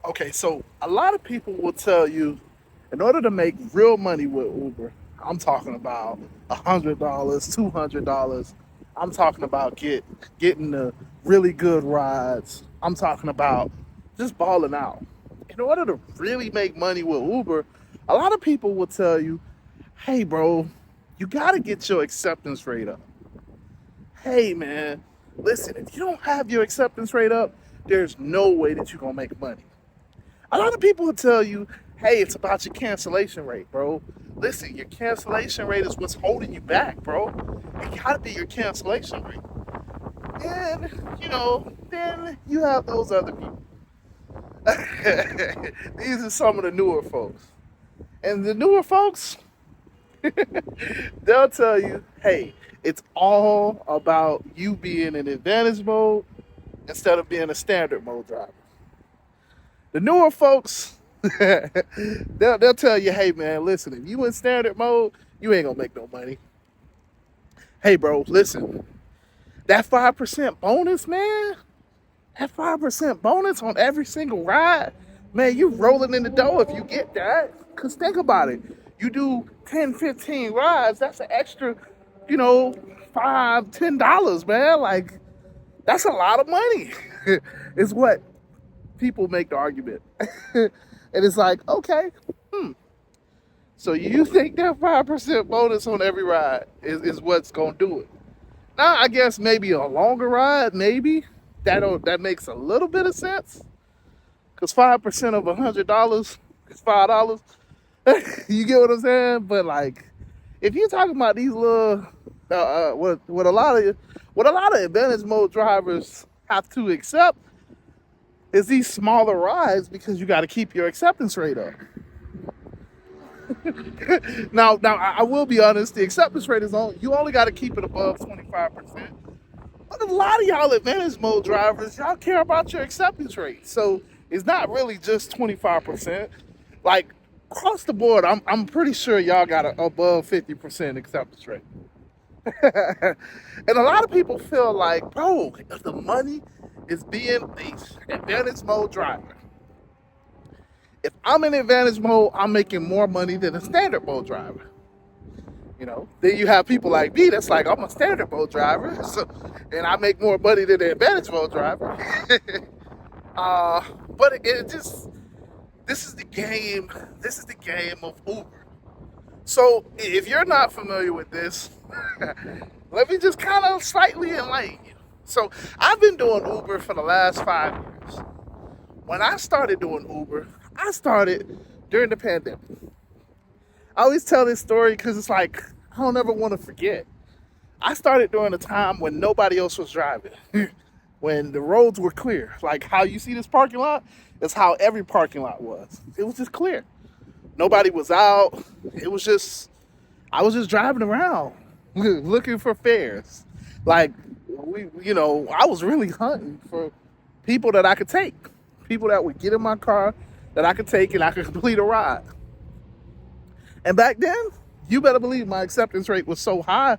Okay, so a lot of people will tell you, in order to make real money with Uber, I'm talking about $100, $200. I'm talking about getting the really good rides. I'm talking about just balling out. In order to really make money with Uber, a lot of people will tell you, "Hey, bro, you got to get your acceptance rate up. Hey, man, listen, if you don't have your acceptance rate up, there's no way that you're gonna make money." A lot of people will tell you, hey, it's about your cancellation rate, bro. Listen, your cancellation rate is what's holding you back, bro. It gotta be your cancellation rate. Then you have those other people. These are some of the newer folks. And the newer folks, they'll tell you, hey, it's all about you being in advantage mode instead of being a standard mode driver. The newer folks, they'll tell you, hey man, listen, if you in standard mode, you ain't gonna make no money. Hey bro, listen, that 5% bonus, man, that 5% bonus on every single ride, man, you rolling in the dough if you get that. Cause think about it. You do 10, 15 rides, that's an extra, you know, $5, $10, man. Like, that's a lot of money. Is what people make the argument. And it's like, okay, so you think that 5% bonus on every ride is what's gonna do it? Now I guess maybe a longer ride, maybe that makes a little bit of sense. Cause 5% of $100 is $5. You get what I'm saying? But like, if you're talking about these little, what a lot of advantage mode drivers have to accept is these smaller rides because you got to keep your acceptance rate up. Now, I will be honest. The acceptance rate is on. You only got to keep it above 25%. But a lot of y'all advantage mode drivers, y'all care about your acceptance rate. So it's not really just 25%. Like across the board, I'm pretty sure y'all got a above 50% acceptance rate. And a lot of people feel like, bro, if the money is being the advantage mode driver, if I'm in advantage mode, I'm making more money than a standard mode driver. Then you have people like me that's like, I'm a standard mode driver, so, and I make more money than the advantage mode driver. But it just, this is the game. This is the game of Uber. So if you're not familiar with this, let me just kind of slightly enlighten you. So I've been doing Uber for the last 5 years. When I started doing Uber, I started during the pandemic. I always tell this story because it's like, I don't ever want to forget. I started during a time when nobody else was driving, when the roads were clear. Like how you see this parking lot is how every parking lot was. It was just clear. Nobody was out. It was just, I was just driving around looking for fares. Like, I was really hunting for people that I could take, people that would get in my car that I could take and I could complete a ride. And back then, you better believe my acceptance rate was so high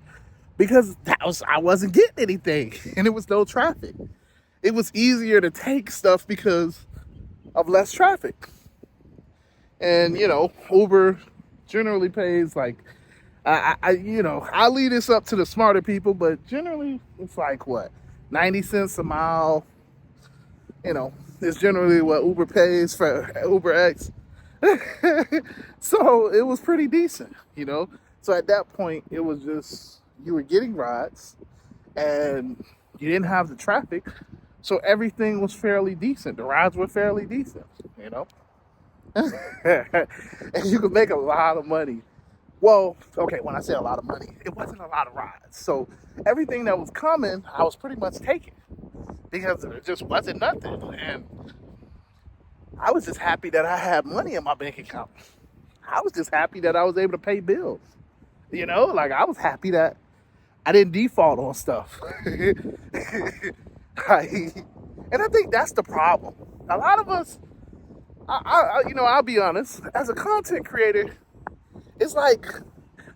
because I wasn't getting anything and it was no traffic. It was easier to take stuff because of less traffic. And Uber generally pays like I leave this up to the smarter people, but generally it's like what 90 cents a mile. It's generally what Uber pays for Uber X. So it was pretty decent. So at that point, it was just you were getting rides, and you didn't have the traffic, so everything was fairly decent. The rides were fairly decent. And you could make a lot of money. Well, okay, when I say a lot of money, it wasn't a lot of rides. So everything that was coming, I was pretty much taking because there just wasn't nothing. And I was just happy that I had money in my bank account. I was just happy that I was able to pay bills. Like I was happy that I didn't default on stuff. And I think that's the problem. A lot of us, I'll be honest, as a content creator, it's like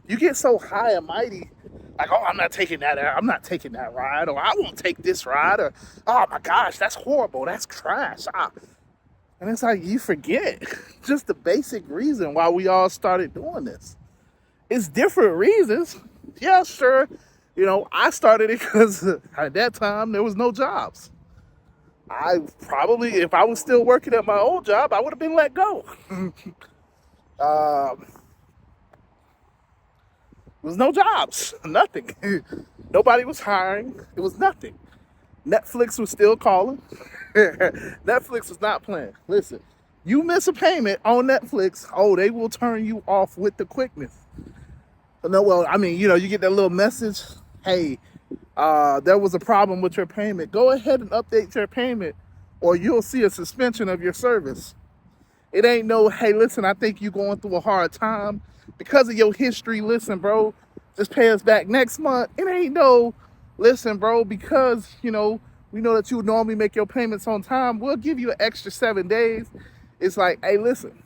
you get so high and mighty, like, oh, I'm not taking that ride, or I won't take this ride, or oh my gosh, that's horrible, that's trash. And it's like you forget just the basic reason why we all started doing this. It's different reasons. Yeah, sure. I started it because at that time there was no jobs. I probably, if I was still working at my old job, I would have been let go. There was no jobs, nothing. Nobody was hiring. It was nothing. Netflix was still calling. Netflix was not playing. Listen, you miss a payment on Netflix, oh, they will turn you off with the quickness. No, well, I mean, you get that little message, hey, there was a problem with your payment. Go ahead and update your payment, or you'll see a suspension of your service. It ain't no, hey, listen, I think you're going through a hard time because of your history. Listen, bro, just pay us back next month. It ain't no, listen, bro, because, we know that you would normally make your payments on time. We'll give you an extra 7 days. It's like, hey, listen.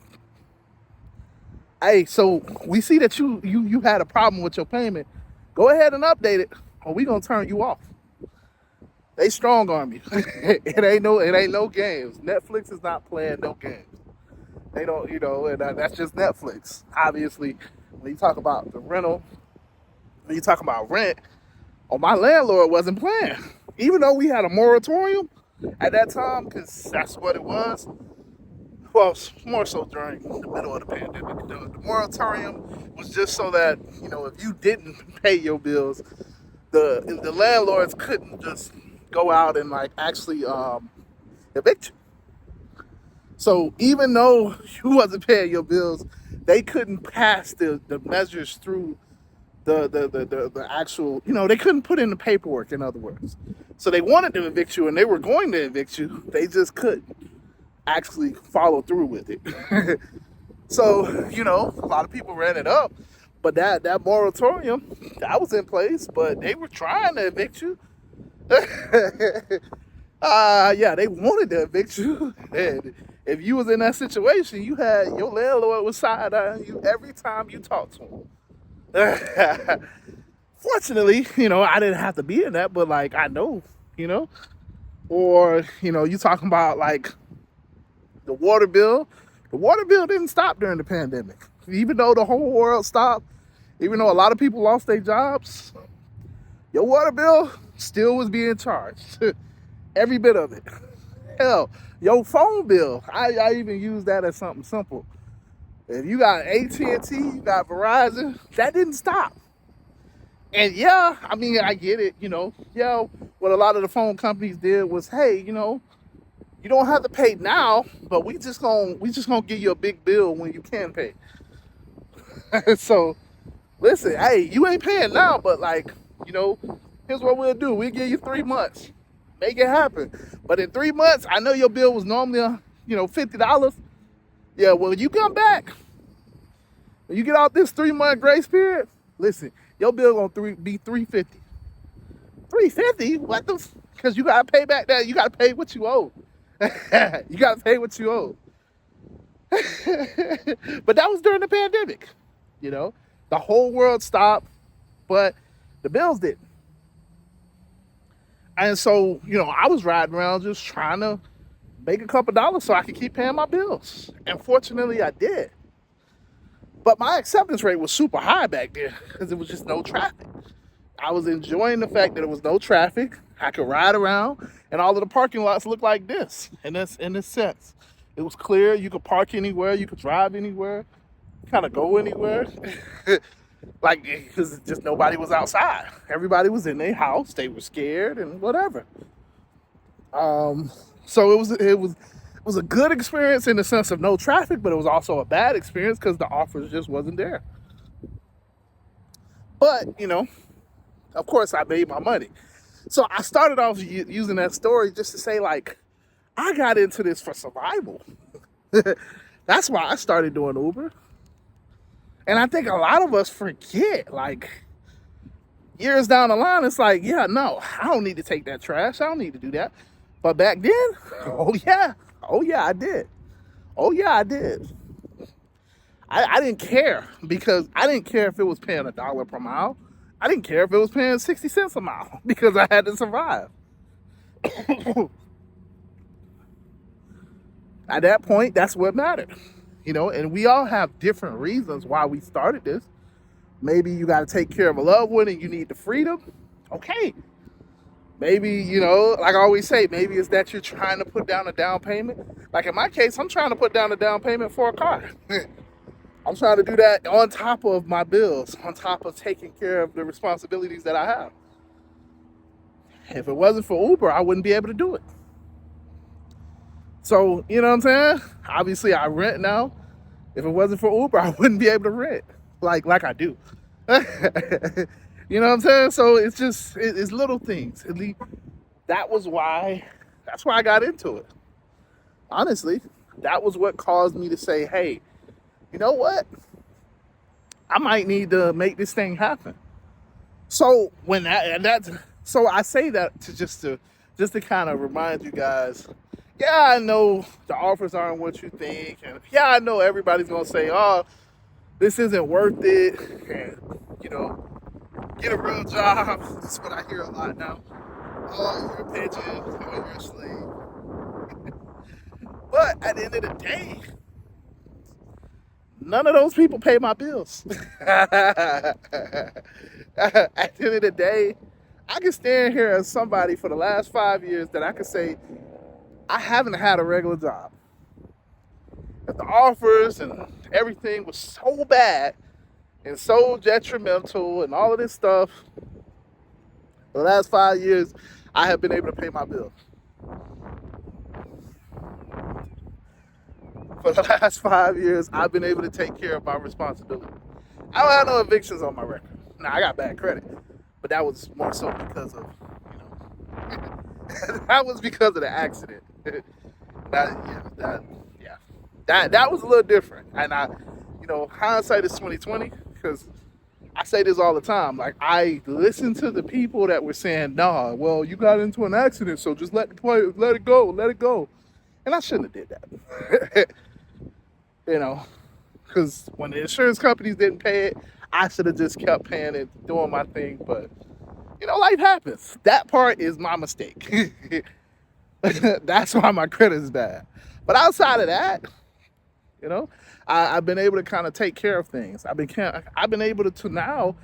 Hey, so we see that you had a problem with your payment. Go ahead and update it, or we gonna turn you off. They strong arm you. It ain't no games. Netflix is not playing no games. They don't, and that's just Netflix. Obviously, when you talk about the rental, when you talk about rent, my landlord wasn't playing. Even though we had a moratorium at that time, because that's what it was. Well, more so during the middle of the pandemic. The moratorium was just so that, if you didn't pay your bills, the landlords couldn't just go out and actually evict you. So even though you wasn't paying your bills, they couldn't pass the measures through the actual, they couldn't put in the paperwork, in other words. So they wanted to evict you and they were going to evict you. They just couldn't actually follow through with it. So, a lot of people ran it up, but that moratorium, that was in place, but they were trying to evict you. Yeah, they wanted to evict you. And if you was in that situation, you had your landlord was side-eyeing you every time you talked to him. Fortunately, I didn't have to be in that, but I know, or, you talking about the water bill. The water bill didn't stop during the pandemic. Even though the whole world stopped, even though a lot of people lost their jobs, your water bill still was being charged. Every bit of it. Hell, your phone bill, I even use that as something simple. If you got AT&T, you got Verizon, that didn't stop. And yeah, I mean, I get it, yeah, what a lot of the phone companies did was, hey, you don't have to pay now, but we just gonna give you a big bill when you can pay. So, listen, hey, you ain't paying now, but here's what we'll do. We'll give you 3 months. Make it happen. But in 3 months, I know your bill was normally, $50. Yeah, well, when you come back, when you get out this 3-month grace period, listen, your bill gonna be $350. $350? What the? Because you gotta pay back that. You gotta pay what you owe. You gotta pay what you owe. But that was during the pandemic. The whole world stopped, but the bills didn't. And so, I was riding around just trying to make a couple dollars so I could keep paying my bills. And fortunately, I did. But my acceptance rate was super high back then because there was just no traffic. I was enjoying the fact that there was no traffic. I could ride around, and all of the parking lots looked like this. In this sense, it was clear. You could park anywhere. You could drive anywhere. Kind of go anywhere. Because just nobody was outside. Everybody was in their house. They were scared and whatever. So it was a good experience in the sense of no traffic, but it was also a bad experience because the offers just wasn't there. But of course, I made my money. So I started off using that story just to say, I got into this for survival. That's why I started doing Uber. And I think a lot of us forget, years down the line, it's yeah, no, I don't need to take that trash. I don't need to do that. But back then, oh yeah, I did. Oh yeah, I did. I didn't care because I didn't care if it was paying $1 per mile. I didn't care if it was paying 60 cents a mile because I had to survive. At that point, that's what mattered. And we all have different reasons why we started this. Maybe you got to take care of a loved one and you need the freedom. Okay. Maybe, like I always say, maybe it's that you're trying to put down a down payment. Like in my case, I'm trying to put down a down payment for a car. I'm trying to do that on top of my bills, on top of taking care of the responsibilities that I have. If it wasn't for Uber, I wouldn't be able to do it. So, you know what I'm saying? Obviously, I rent now. If it wasn't for Uber, I wouldn't be able to rent like I do. You know what I'm saying? So it's little things. At least that's why I got into it. Honestly, that was what caused me to say, hey, you know what? I might need to make this thing happen. So so I say that to just to kind of remind you guys, yeah, I know the offers aren't what you think, and yeah, I know everybody's gonna say, oh, this isn't worth it, and get a real job. That's what I hear a lot now. Oh, you're a pigeon, oh, you're a slave. But at the end of the day, none of those people pay my bills. At the end of the day, I can stand here as somebody for the last 5 years that I can say I haven't had a regular job. If the offers and everything was so bad and so detrimental and all of this stuff, for the last 5 years, I have been able to pay my bills. For the last 5 years, I've been able to take care of my responsibility. I don't have no evictions on my record. Now, I got bad credit, but that was more so because of, that was because of the accident. That was a little different. And hindsight is 2020, because I say this all the time. Like, I listened to the people that were saying, nah, well, you got into an accident, so just let it go. And I shouldn't have did that. Because when the insurance companies didn't pay it, I should have just kept paying it, doing my thing. But, life happens. That part is my mistake. That's why my credit is bad. But outside of that, I've been able to kind of take care of things. I've been able to now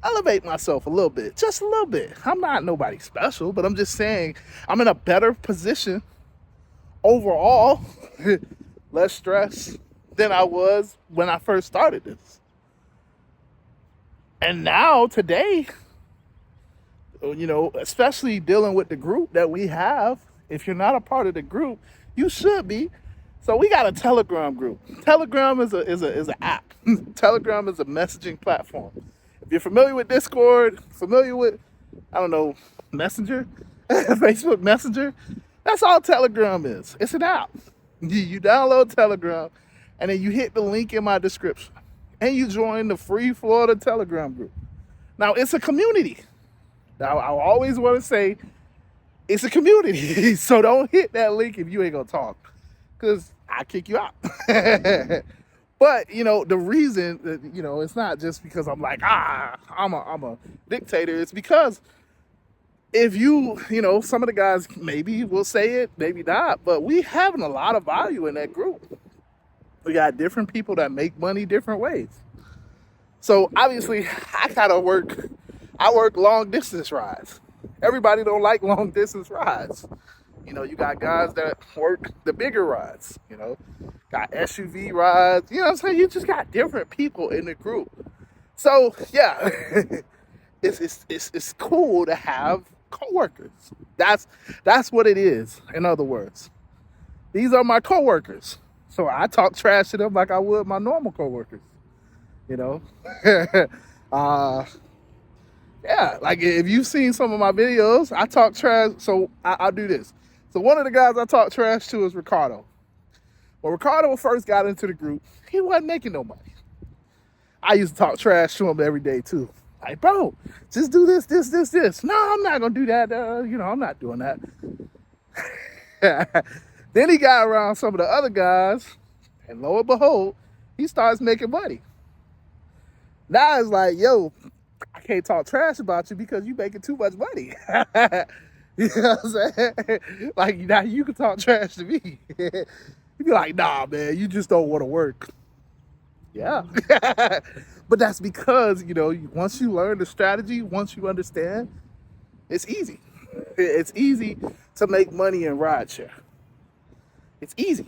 elevate myself a little bit, just a little bit. I'm not nobody special, but I'm just saying I'm in a better position overall, less stress than I was when I first started this. And now today, especially dealing with the group that we have, if you're not a part of the group, you should be. So we got a Telegram group. Telegram is an app. Telegram is a messaging platform. If you're familiar with Discord, familiar with, Messenger, Facebook Messenger, that's all Telegram is. It's an app. You download Telegram, and then you hit the link in my description, and you join the free Florida Telegram group. Now, it's a community. Now, I always want to say it's a community. So don't hit that link if you ain't going to talk, because I kick you out. But, the reason that, it's not just because I'm like, I'm a dictator. It's because if some of the guys maybe will say it, maybe not, but we having a lot of value in that group. We got different people that make money different ways. So obviously I work long distance rides. Everybody don't like long distance rides. You got guys that work the bigger rides, got SUV rides, what I'm saying? You just got different people in the group. So yeah, it's cool to have coworkers. That's what it is. In other words, these are my coworkers. So I talk trash to them like I would my normal coworkers, yeah, like if you've seen some of my videos, I talk trash. So I'll do this. So one of the guys I talk trash to is Ricardo. When Ricardo first got into the group, he wasn't making no money. I used to talk trash to him every day too. Like, bro, just do this. No, I'm not going to do that. I'm not doing that. Then he got around some of the other guys, and lo and behold, he starts making money. Now it's like, yo, I can't talk trash about you because you making too much money. You know what I'm saying? Like, now you can talk trash to me. You'd be like, nah, man, you just don't want to work. Yeah. But that's because, once you learn the strategy, once you understand, it's easy. It's easy to make money in rideshare. It's easy.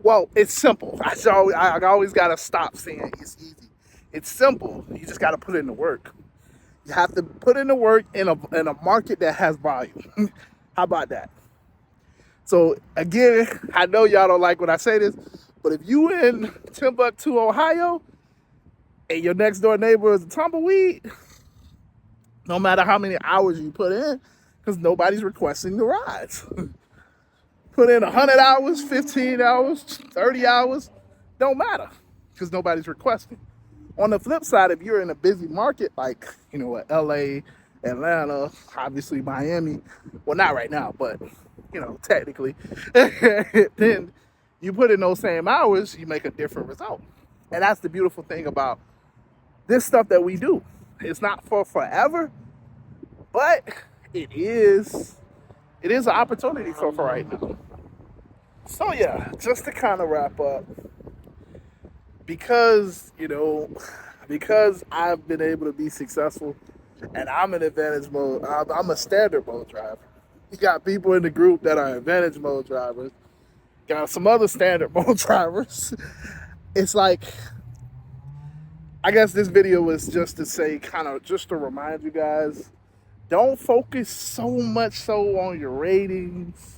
Well, it's simple. I always got to stop saying it's easy. It's simple. You just got to put in the work. You have to put in the work in a market that has volume. How about that? So again, I know y'all don't like when I say this, but if you in Timbuktu, Ohio, and your next door neighbor is a tumbleweed, no matter how many hours you put in, because nobody's requesting the rides. Put in 100 hours, 15 hours, 30 hours, don't matter, because nobody's requesting. On the flip side, if you're in a busy market like, LA, Atlanta, obviously Miami, well, not right now, but, technically, then you put in those same hours, you make a different result. And that's the beautiful thing about this stuff that we do. It's not for forever, but it is an opportunity for right now. So yeah, just to kind of wrap up, because I've been able to be successful and I'm in advantage mode, I'm a standard mode driver. You got people in the group that are advantage mode drivers, got some other standard mode drivers. It's like, I guess this video was just to say, just to remind you guys, don't focus so much so on your ratings,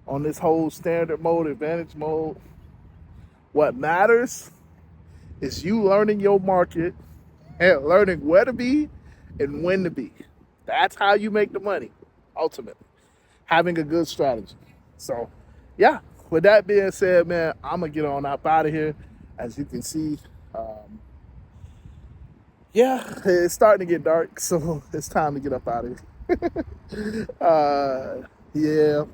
on this whole standard mode, advantage mode. What matters is you learning your market and learning where to be and when to be. That's how you make the money, ultimately. Having a good strategy. So, yeah, with that being said, man, I'm going to get on up out of here. As you can see, it's starting to get dark, so it's time to get up out of here. Yeah.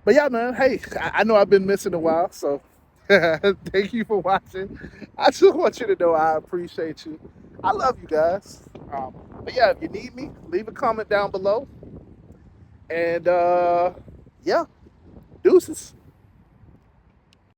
But yeah, man, hey, I know I've been missing a while, so thank you for watching. I just want you to know I appreciate you. I love you guys. But yeah, if you need me, leave a comment down below. And yeah, deuces.